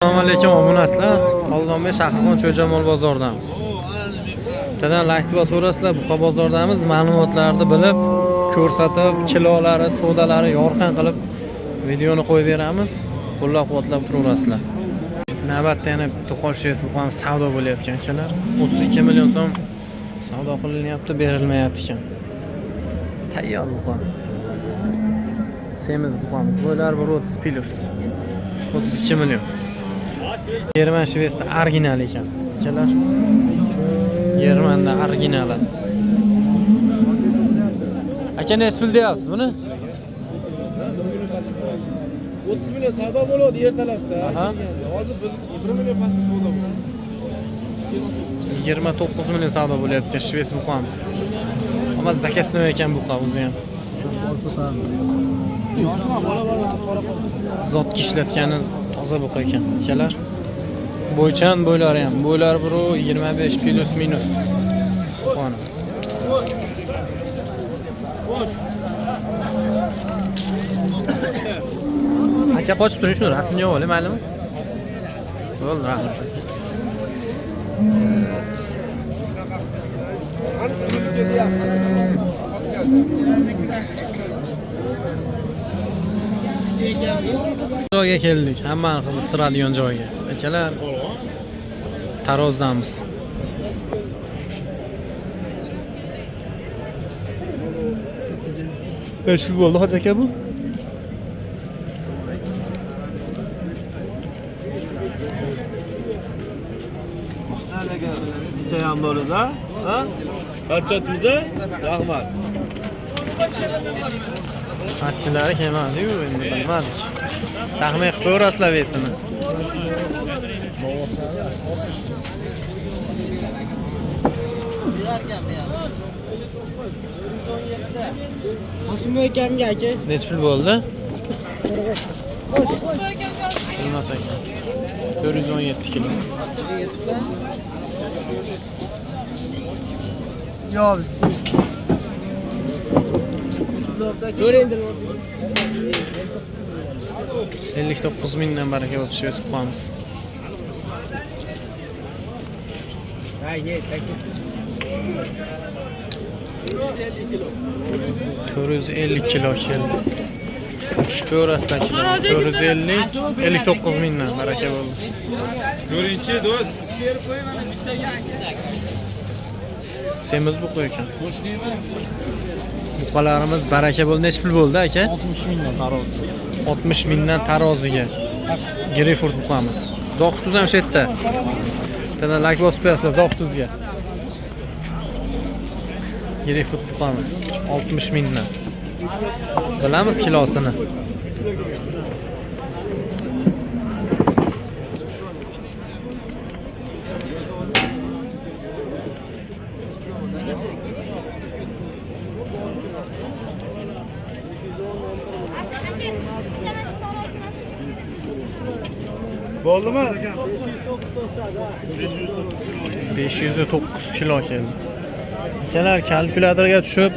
Assalomu alaykum obunachilar. Oldinbek Shahrixon Cho'jamol bozoridamiz. Bittadan like va so'rasizlar, buqa bozordamiz. Ma'lumotlarni bilib, ko'rsatib, kilolari, savdolari yorqin qilib videoni qo'yib beramiz. Qo'llab-quvvatlab turaverasizlar. Navbatda yana to'qoshchesi buqani savdo bo'layotganlar. 32 million so'm savdo qilinyapti, berilmayapti ekan. Tayyor buqa. Semiz buqamiz. Bo'lar 30 plus. 32 million. German shvetsda original ekan. Akalar. Germanda original. Aka nech pul deyapsiz buni? 30 million savdo bo'ladi ertalabda. Hozir 1 million pastga savdo bo'ladi. 29 million savdo bo'lyapti shvets buqamiz. Ammo zakasnov ekan buqa o'zi ham. Zotga ishlatgani toza buqa ekan. Akalar. Bo'ychan bo'ylari ham. Bo'ylar 25 plus minus. Qani. Aka qochib turing, shuni rasmini olib oling, maylimi? Bo'ldi, rahmat. Joyga keldik, hammani qiziqtiradigan joyga. Akalar, tarozdamiz. Nechta bo'ldi hoji aka bu? Bizda ham bo'ladi, ha? Qanchamiz? Rahmat. Achchilari kelmadi-yu, endi bilmadik. Taxmin qilib ko'rasizlar vesini. Hoshimov akamga aka. Nech pul bo'ldi? Bilmas ekan. 417 kilo. Yo'q. Ko'ring 59 mingdan baraka o'tishimiz qilamiz. Haydi, aka. 450 kilo keldi. Ko'rasizlar, 450 59 mingdan baraka bo'ldi. Ko'ringchi do'st. Semiz buqa ekan. Buqalarimiz baraka bo'ldi. Nech pul bo'ldi aka? 60 mingdan taroz. 60 mingdan taroziga. Greyfurt buqamiz. Zoqtuz ham shu yerda. Tana like bosib qo'yasizlar Zoqtuzga. Greyfurt buqamiz 60 mingdan. Bilamiz kilosini. Bo'ldimi? 509 kilo keldi. Akalar kalkulyatorga tushib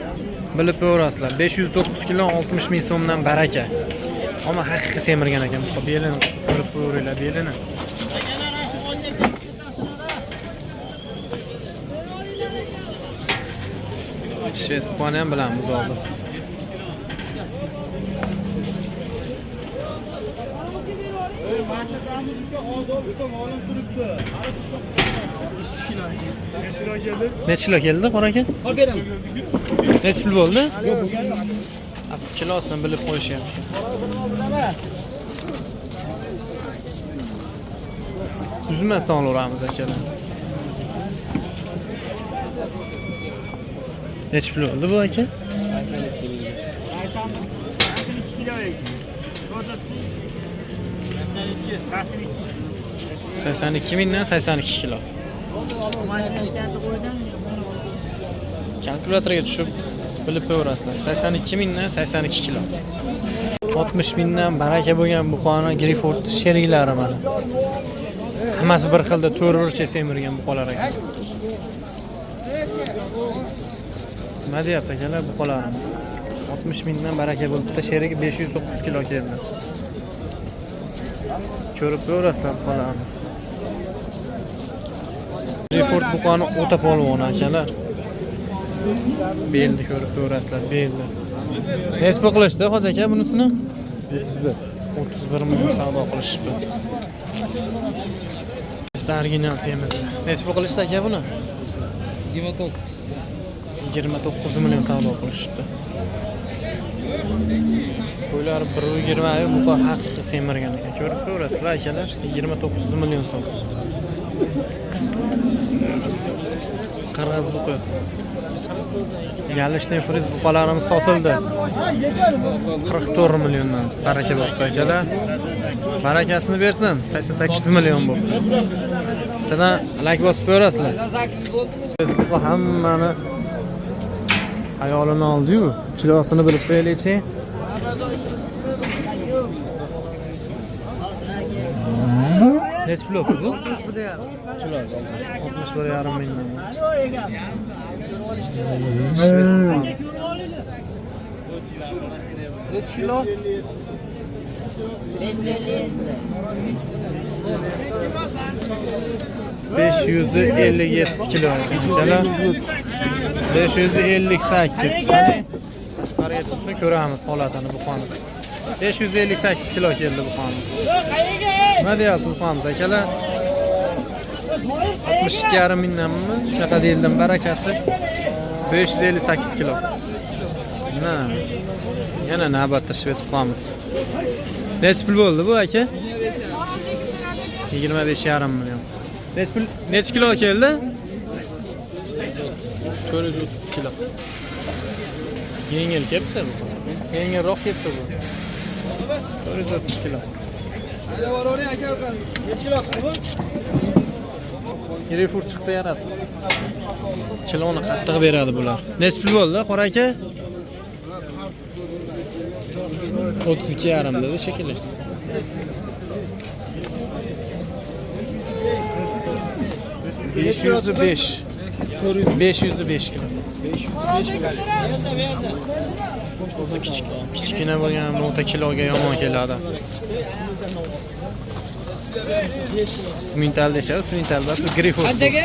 bilib ko'rasizlar. 509 kilo 60 ming so'mdan baraka. Ammo haqiqiy semirgan ekan. Bu belini ko'rib ko'ringlar belini. Shespani ham bilamiz hozir. Necha kilo keldi qora aka? Olib beraman. Necha pul bo'ldi? Yo'q, bo'lgan. Kilosini bilib qo'yishyapti. Uzmasdan olaveramiz akalar. Necha pul bo'ldi bu aka? 82 mingdan 82 kilo. Kalkulyatorga tushib bilib ko'rasizlar. 82 mingdan 82 kilo. 60 mingdan baraka bo'lgan buqani Greyfurt sheriklari mana. Hammasi bir xilda to'rtburcha semirgan buqalar ekan. Nima deyapti akalar buqalarimiz? 60 mingdan baraka bo'ldi. Bitta sherigi 509 kilo keldi. ko'rib ko'rasizlar buqalarni. Report buqani o'ta polvon akalar. Belni ko'rib ko'rasizlar, belni. Nespa qilishdi hozir aka bunisini? 31 million savdo qilishdi. Original semiz. Nespa qilishdi aka buni? 29 million savdo qilishdi. Qo'ylar 1.20 buqa haqiqiy semirgan ekan. Ko'rib ko'rasizlar akalar, 29 million so'm. Qirg'iz buqa. Galishtin friz buqalarimiz sotildi. 44 milliondan. Baraka bo'pti akalar. Barakasini bersin. 88 million bu. Sana like bosib ko'rasizlar. Bu hammani ayolini oldi-yu, kilosini bilib qo'yaylik-chi. Necha kilo bu? 61,5 mingdan. Necha kilo? 557 kilo. Chala 558. Qani? Tashqariga chiqsa ko'ramiz holatini bu qonni. 558 kilo keldi bu qonni. Nima deyapsiz bu qonni akalar? 62,5 mingdanmi? Shunaqa deyildim barakasi. 558 kilo. Yana navbatda shves qilamiz. Necha pul bo'ldi bu aka? 25,5 million. Necha kilo keldi? 430 kilo. Yengil kelibdi bu. Yengilroq kelibdi bu. 430 kilo. Necha kilo bu? Refur chiqdi yana. Kiloni qattiq beradi bular. Necha pul bo'ldi, qora aka? 32,5 dedi shekilli. Beş yüzü beş kilo. Kichkina bo'lgan nota kiloga yomon keladi. Simental deshadi, simental bas grifos. Qanchaga?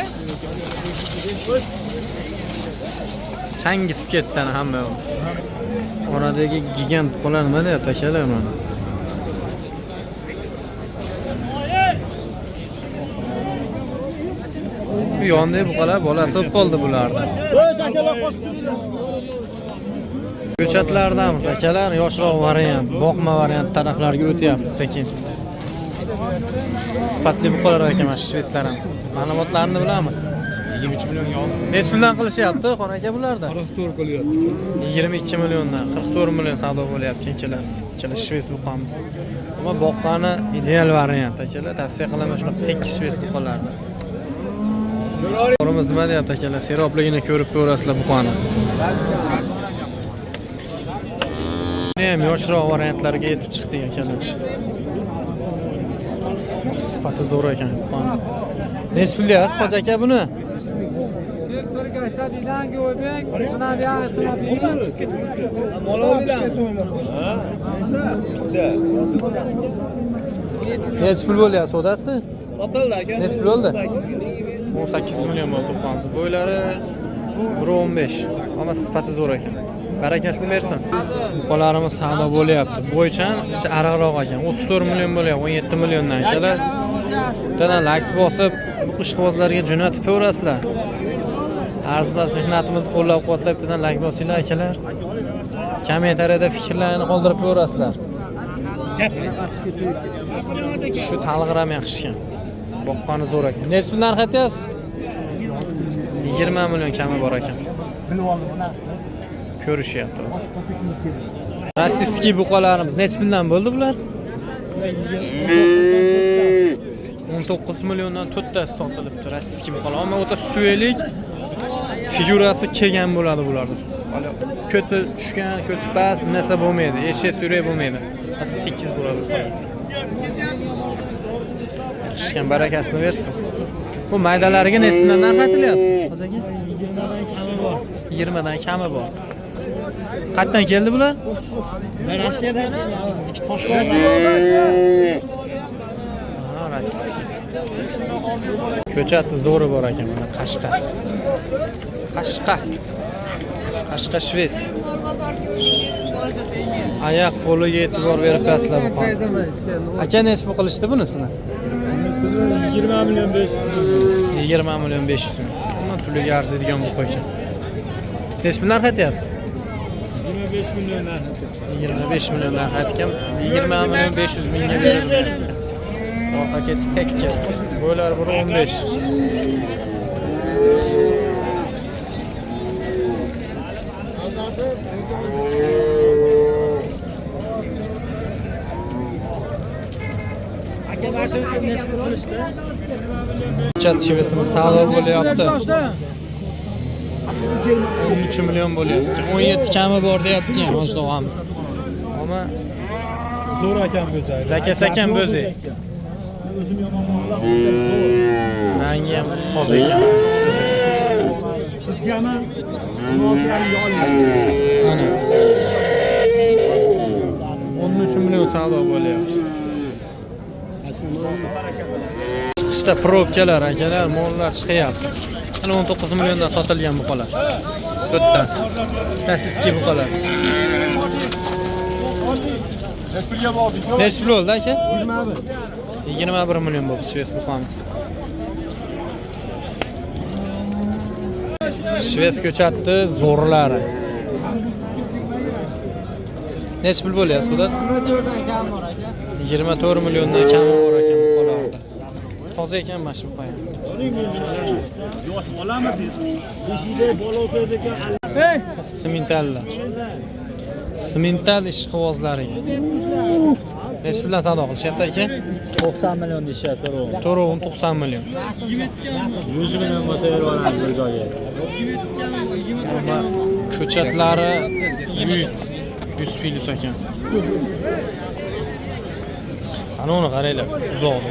Changitib ketdi hamma. Oradagi gigant qo'lar nima deyapti akalar mana? Bu yonda buqalar bolasi bo'lib qoldi bulardan. Ko'chatlardamiz akalar, yoshroq variant, boqma variant taraflarga o'tyapmiz sekin. Sifatli buqalar ekan mana shvetslar ham. Ma'lumotlarni bilamiz. 23 millionga oldi. Necha puldan qilishyapti xon aka bularda? 44 qilyapti. 22 milliondan 44 million savdo bo'lyapti ikkalasi. Ikkala shvets buqamiz. Ammo boqqani ideal variant akalar, tavsiya qilaman shunaqa tekis shvets buqalarni. Qorimiz nima deyapti akalar? Serobligini ko'rib ko'rasizlar buqani. Buni ham yoshroq variantlarga yetib chiqdik akalar. Sifati zo'r ekan buqani. Necha pul deyapsiz hoji aka buni? Necha pul bo'lyapti sodasi? Sotildi aka. Necha pul bo'ldi? 18 million bo'ldi buqamiz. Bo'ylari 1.15. Ammo sifati zo'r ekan. Barakasini bersin. Buqalarimiz savdo bo'lyapti. Bo'ychan ariqroq ekan. 34 million bo'lyapti, 17 milliondan akalar. Bittadan like bosib, ishqibozlarga jo'natib ko'rasizlar. Arzimas mehnatimizni qo'llab-quvvatlab bittadan like bosinglar akalar. Kommentariyada fikrlarini qoldirib ko'rasizlar. Shu talg'iram yaxshi ekan. Boqqani zo'r ekan. Necha pul narx aytyapsiz? 20 million kami bor ekan. Bilib oldim buni. Ko'rishyapti o'zi. Rossiyskiy buqalarimiz necha puldan bo'ldi bular? 19 milliondan 4 ta sotilibdi rossiyskiy buqalar. Ammo o'ta suylik figurasi kelgan bo'ladi bularda. Hali ko'ti tushgan, ko'ti past narsa bo'lmaydi. Eshak surak bo'lmaydi. Asli tekis bo'ladi. Tushgan barakasini bersin. Bu maydalariga necha puldan narx aytilyapti? Hozirga 20 dan kami bor. Qayerdan keldi bular? Rossiyadan keldi. mutaxassis. Ko'chatni zo'ri bor ekan mana Qashqa. Qashqa shves. Oyoq qo'liga e'tibor berib tashlab qo'ydi. Aka nechta qilishdi bunisini? 20 million 500. 20 million 500 ming. Uni puliga arziydigan bo'lib qo'ygan. Nech narx aytyapsiz? 25 million narx. 25 million narx aytgan. 20 million 500 mingga berilgan. Orqa keti tekkiz. Bo'lar biri 15. Aka bashimizni nechta qilishdi? Chat chivesimiz savdo bo'lyapti. 13 million bo'lyapti. 17 kami bor deyapti ham Hoji og'amiz. Ammo Zo'r ekan bo'zi. zakas ekan bo'zi. O'zim yomonroq zo'r. Rangi ham toza ekan. Sizgami 16 yarim olgan. Mana 13 million savdo bo'lyapti. Chiqishda probkalar akalar, mollar chiqyapti. 19 milliondan sotilgan buqalar. Bittasi. Bittasi buqalar. Nech pul bo'ldi aka? 21. 21 million bo'ldi shves buqamiz. Shves ko'chatdi zo'rlari. Nech pul bo'lyapti xudos? 24 dan kam bor aka. 24 milliondan kami bor ekan buqalarda. Toza ekan mana shu buqa ham. Yosh bolami deysiz? Beshikda bola o'tadi ekan. Simentallar. Simental ishqibozlariga. Nech bilan savdo qilishyapti aka? 90 million deyishyapti to'g'ri. To'g'ri 90 million. 100 million bo'lsa berib olamiz bir joyga. Ammo ko'chatlari buyuk 100 plus ekan. Ana uni qaranglar, uzoqda.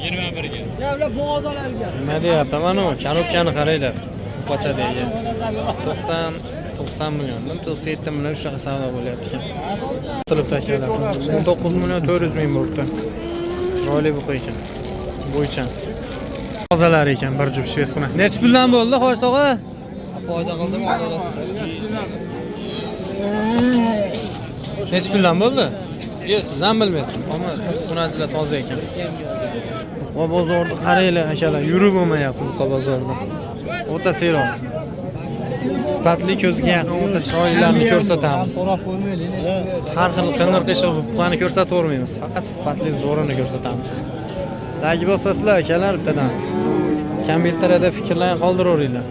21 ga. Yavlar bo'g'ozalarga. Nima deyapti? Mana u kanopkani qaranglar. Qocha deydi. 90 million, 97 million shunaqa savdo bo'lyapti ekan. Turibdi akalar. 19 million 400 ming bo'libdi. Chiroyli buqa ekan. Bo'ychan. Tozalar ekan bir juft shves buni. Nech puldan bo'ldi, Xo'sh tog'a? Foyda qildim, Nech puldan bo'ldi? Yo'q, siz ham bilmaysiz. Ammo bunachilar toza ekan. Va bozorda qaranglar akalar, yurib bo'lmayapti bu bozorda. O'ta seroq. Sifatli ko'zga yaqin o'ta chiroylilarni ko'rsatamiz. Har xil qing'ir qiyshiq buqani ko'rsatavermaymiz. Faqat sifatli zo'rini ko'rsatamiz. Tagi bo'lsasizlar akalar bittadan. Kommentariyada fikrlarni qoldiraveringlar.